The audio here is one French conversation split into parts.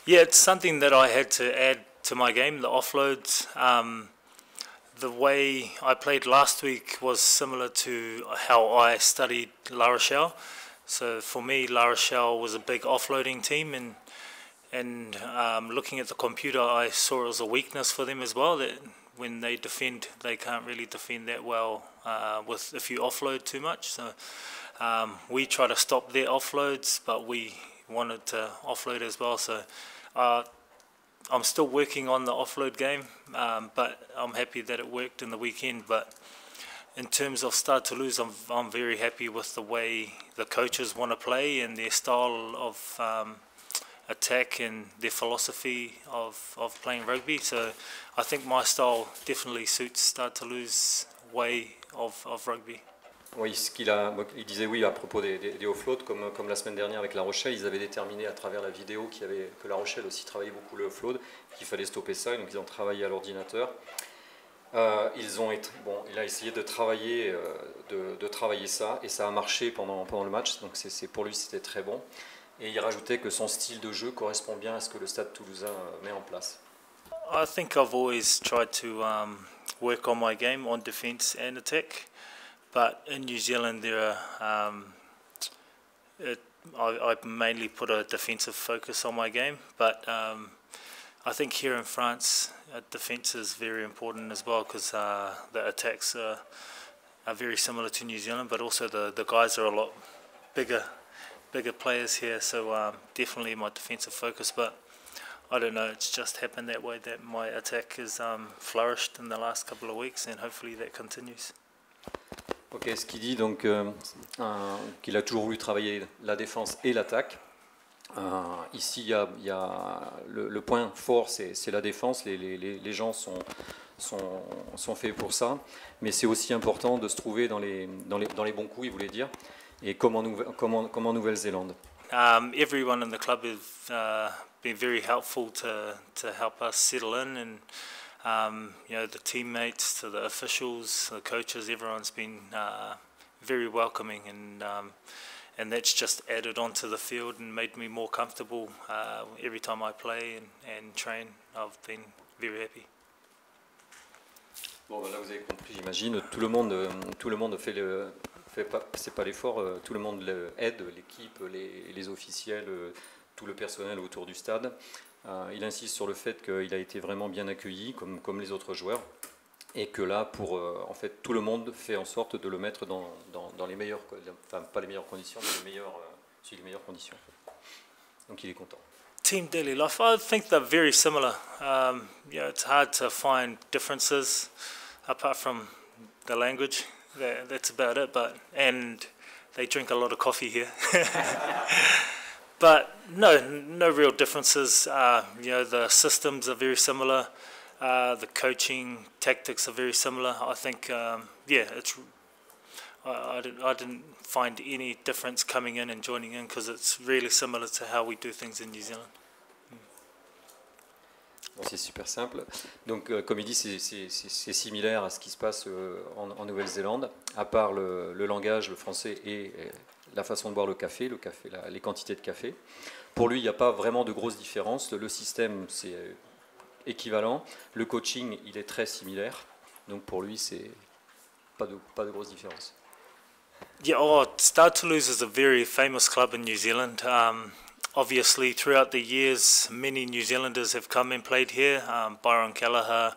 Yeah, it's something that I had to add to my game, the offloads. The way I played last week was similar to how I studied La Rochelle. So for me, La Rochelle was a big offloading team, and looking at the computer, I saw it as a weakness for them as well, that when they defend, they can't really defend that well with if you offload too much. So we try to stop their offloads, but we wanted to offload as well. So I'm still working on the offload game, but I'm happy that it worked in the weekend. But in terms of start to lose, I'm very happy with the way the coaches want to play and their style of attack and their philosophy of playing rugby. So I think my style definitely suits start to lose way of rugby. Oui, il disait oui à propos des offloads, comme la semaine dernière avec La Rochelle, ils avaient déterminé à travers la vidéo que La Rochelle aussi travaillait beaucoup le offload, qu'il fallait stopper ça, et donc ils ont travaillé à l'ordinateur. Il a essayé de travailler ça, et ça a marché pendant le match, donc pour lui c'était très bon. Et il rajoutait que son style de jeu correspond bien à ce que le Stade Toulousain met en place. I think I've always tried to work on my game on defence and attack, but in New Zealand I mainly put a defensive focus on my game, but I think here in France defence is very important as well, because the attacks are very similar to New Zealand, but also the guys are a lot bigger players here, so definitely my defensive focus. But I don't know, it's just happened that way that my attack has flourished in the last couple of weeks, and hopefully that continues. Ok, ce qu'il dit donc qu'il a toujours voulu travailler la défense et l'attaque. Ici, il y a le point fort, c'est la défense. Les gens sont faits pour ça, mais c'est aussi important de se trouver dans les bons coups, il voulait dire. Et comme en Nouvelle-Zélande. Everyone in the club has been very helpful to help us settle in, and the teammates, to the officials, the coaches, everyone's been very welcoming, and that's just added onto the field and made me more comfortable every time I play and train. I've been very happy. Bon, là vous avez compris, j'imagine, tout le monde c'est pas l'effort, tout le monde aide, l'équipe, les officiels, tout le personnel autour du stade. Il insiste sur le fait qu'il a été vraiment bien accueilli, comme les autres joueurs, et que là, en fait, tout le monde fait en sorte de le mettre dans les meilleures, enfin pas les meilleures conditions, mais les meilleures conditions. Donc il est content. Team daily life, I think they're very similar. It's hard to find differences apart from the language. That's about it. And they drink a lot of coffee here. But no real differences. The systems are very similar. The coaching tactics are very similar. I think, I didn't find any difference coming in and joining in, because it's really similar to how we do things in New Zealand. C'est super simple. Donc, comme il dit, c'est similaire à ce qui se passe en Nouvelle-Zélande, à part le langage, le français et la façon de boire le café, les quantités de café. Pour lui, il n'y a pas vraiment de grosses différences. Le système, c'est équivalent. Le coaching, il est très similaire. Donc, pour lui, c'est pas de grosses différences. Yeah, Stade Toulouse is a very famous club in New Zealand. Obviously, throughout the years, many New Zealanders have come and played here. Byron Kelleher,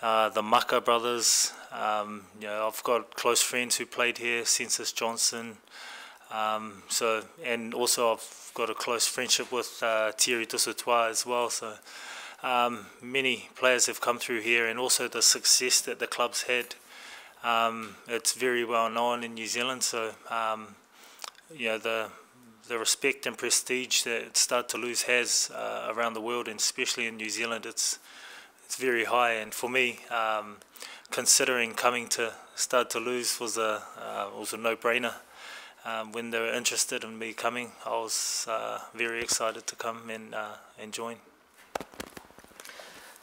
the Maka brothers. I've got close friends who played here, Census Johnson. And also I've got a close friendship with Thierry Dusautois as well. So many players have come through here, and also the success that the club's had. It's very well known in New Zealand. So the respect and prestige that Stade Toulouse has around the world, and especially in New Zealand, it's very high. And for me, considering coming to Stade Toulouse was a no-brainer. When they were interested in me coming, I was very excited to come and join.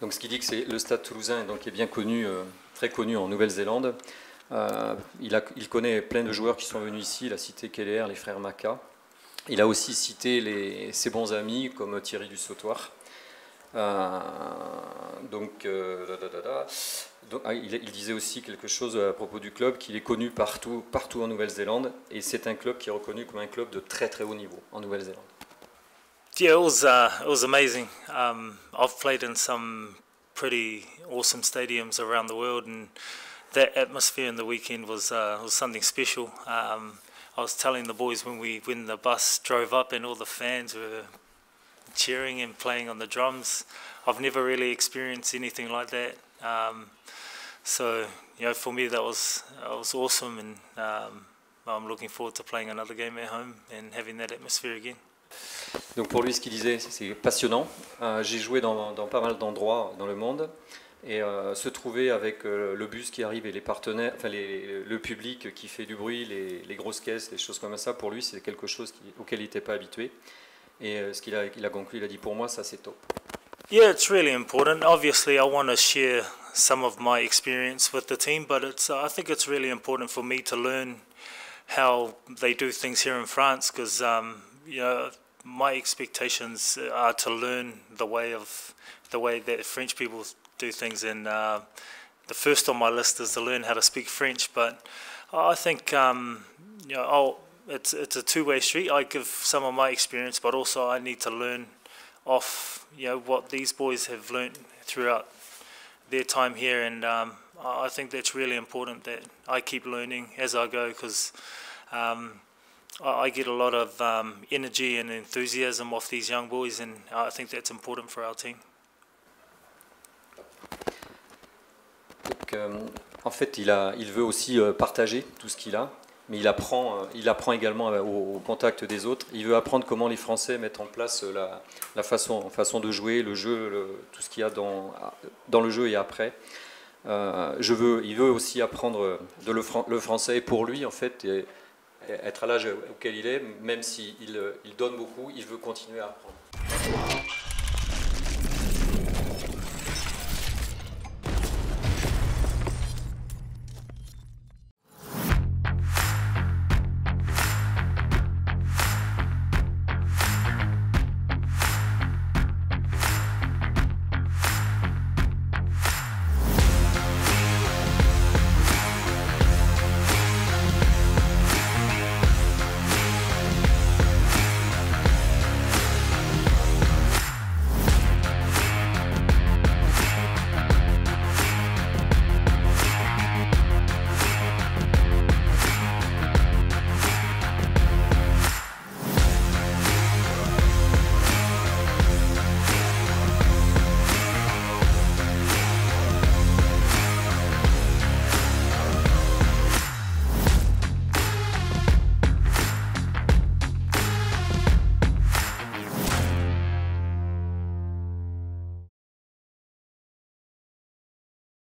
Donc, ce qui dit que le Stade Toulousain est bien connu, très connu en Nouvelle-Zélande. Il connaît plein de joueurs qui sont venus ici. Il a cité Keller, les frères Maka. Il a aussi cité ses bons amis comme Thierry Dusautoir. Il disait aussi quelque chose à propos du club, qu'il est connu partout en Nouvelle-Zélande, et c'est un club qui est reconnu comme un club de très très haut niveau en Nouvelle-Zélande. Yeah, it was amazing. I've played in some pretty awesome stadiums around the world, and that atmosphere in the weekend was something special. I was telling the boys when the bus drove up and all the fans were cheering and playing on the drums. I've never really experienced anything like that. So for me that was awesome, and I'm looking forward to playing another game at home and having that atmosphere again. Donc pour lui, ce qu'il disait, c'est passionnant. J'ai joué dans pas mal d'endroits dans le monde, et se trouver avec le bus qui arrive et les partenaires, enfin le public qui fait du bruit, les grosses caisses, les choses comme ça, pour lui c'est quelque chose auquel il n'était pas habitué. Et ce qu'il a conclu, il a dit, pour moi ça c'est top. Yeah, it's really important. Obviously, I want to share some of my experience with the team, but I think it's really important for me to learn how they do things here in France, because my expectations are to learn the way that French people do things, and the first on my list is to learn how to speak French. But I think it's a two-way street. I give some of my experience, but also I need to learn off what these boys have learnt throughout their time here, and I think that's really important that I keep learning as I go, because I get a lot of energy and enthusiasm off these young boys, and I think that's important for our team. Donc, en fait, il veut aussi partager tout ce qu'il a, mais il apprend également au contact des autres. Il veut apprendre comment les Français mettent en place la façon de jouer, le jeu, tout ce qu'il y a dans le jeu et après. Il veut aussi apprendre le français, et pour lui, en fait, être à l'âge auquel il est, même s'il donne beaucoup, il veut continuer à apprendre.